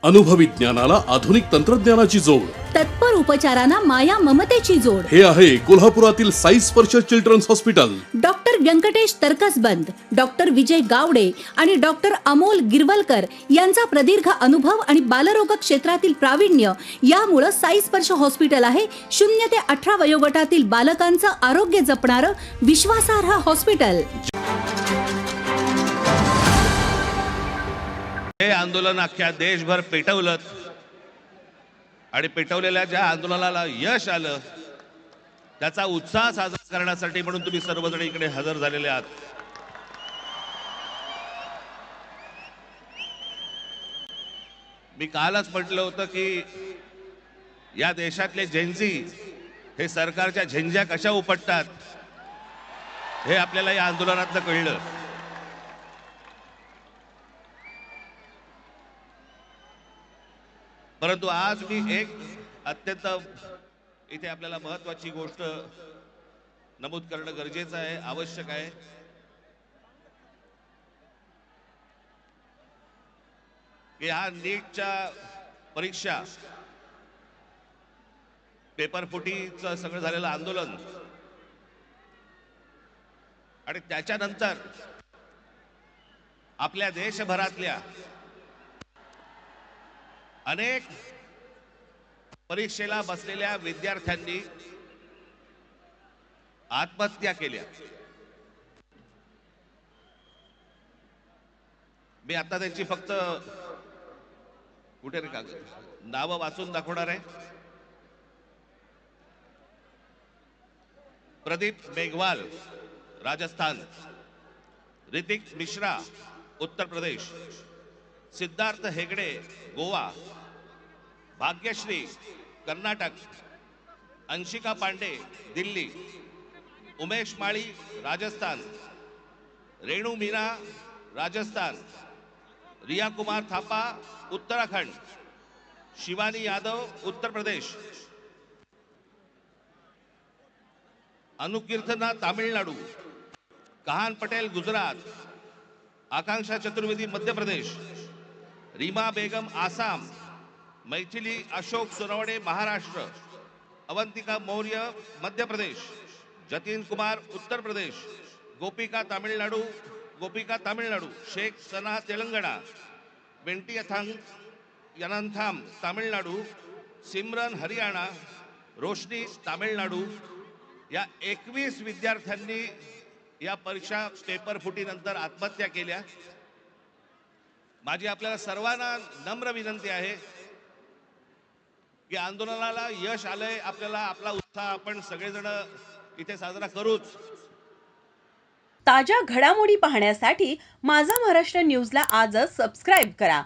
अनुभवी ज्ञानाला आधुनिक तंत्रज्ञानाची जोड, तत्पर उपचारांना माया ममतेची जोड. हे आहे कोल्हापुरातील Sai Sparsh children's hospital. Doctor Venkatesh Taraksaband, doctor Vijay Gawade आणि डॉक्टर अमोल गिरवलकर यांचा प्रदीर्घ अनुभव आणि बालरोग क्षेत्रातील प्रावीण्य यामुळे साई स्पर्श हॉस्पिटल आहे 0 ते 18 वयोगटातील बालकांचं आरोग्य जपणारं विश्वासार्ह हॉस्पिटल. हे आंदोलन अख्ख्या देशभर पेटवलं आणि पेटवलेल्या ज्या आंदोलनाला यश आलं त्याचा उत्साह साजरा करण्यासाठी म्हणून तुम्ही सर्वजण इकडे हजर झालेले आहात. मी कालच म्हटलं होतं की या देशातले जेनझी हे सरकारच्या झंझ्या कशा उपटतात हे आपल्याला या आंदोलनातनं कळलं. परंतु आज मी एक अत्यंत इथे आपल्याला महत्वाची गोष्ट नमूद करणं गरजेचं आहे, आवश्यक आहे. की हा नीटच्या परीक्षा पेपर फुटीचं सगळं झालेलं आंदोलन आणि त्याच्यानंतर आपल्या देशभरातल्या अनेक परीक्षेला बसलेल्या विद्यार्थ्यांनी आत्महत्या केल्या. मी आता त्यांची फक्त कुठे रे कागद नावं वाचून दाखवणार आहे. प्रदीप मेघवाल राजस्थान, ऋतिक मिश्रा उत्तर प्रदेश, सिद्धार्थ हेगडे गोवा, भाग्यश्री कर्नाटक, अंशिका पांडे दिल्ली, उमेश माळी राजस्थान, रेणू मीना राजस्थान, रिया कुमार थापा उत्तराखंड, शिवानी यादव उत्तर प्रदेश, अनुकीर्तना तामिळनाडू, कहान पटेल गुजरात, आकांक्षा चतुर्वेदी मध्य प्रदेश, रीमा बेगम आसाम, मैथिली अशोक सुरवणे महाराष्ट्र, अवंतिका मौर्य मध्य प्रदेश, जतीन कुमार उत्तर प्रदेश, गोपिका तामिळनाडू, शेख सना तेलंगणा, बेंटी यनांथाम तामिळनाडू, सिमरन हरियाणा, रोशनी तामिळनाडू या 21 विद्यार्थ्यांनी या परीक्षा पेपर फुटीनंतर आत्महत्या केल्या. माझी आपल्याला सर्वांना नम्र विनंती आहे की आंदोलनाला यश आलंय, आपल्याला आपला उत्साह आपण सगळेजण इथे साजरा करूच. ताज्या घडामोडी पाहण्यासाठी माझा महाराष्ट्र न्यूजला आजच सबस्क्राईब करा.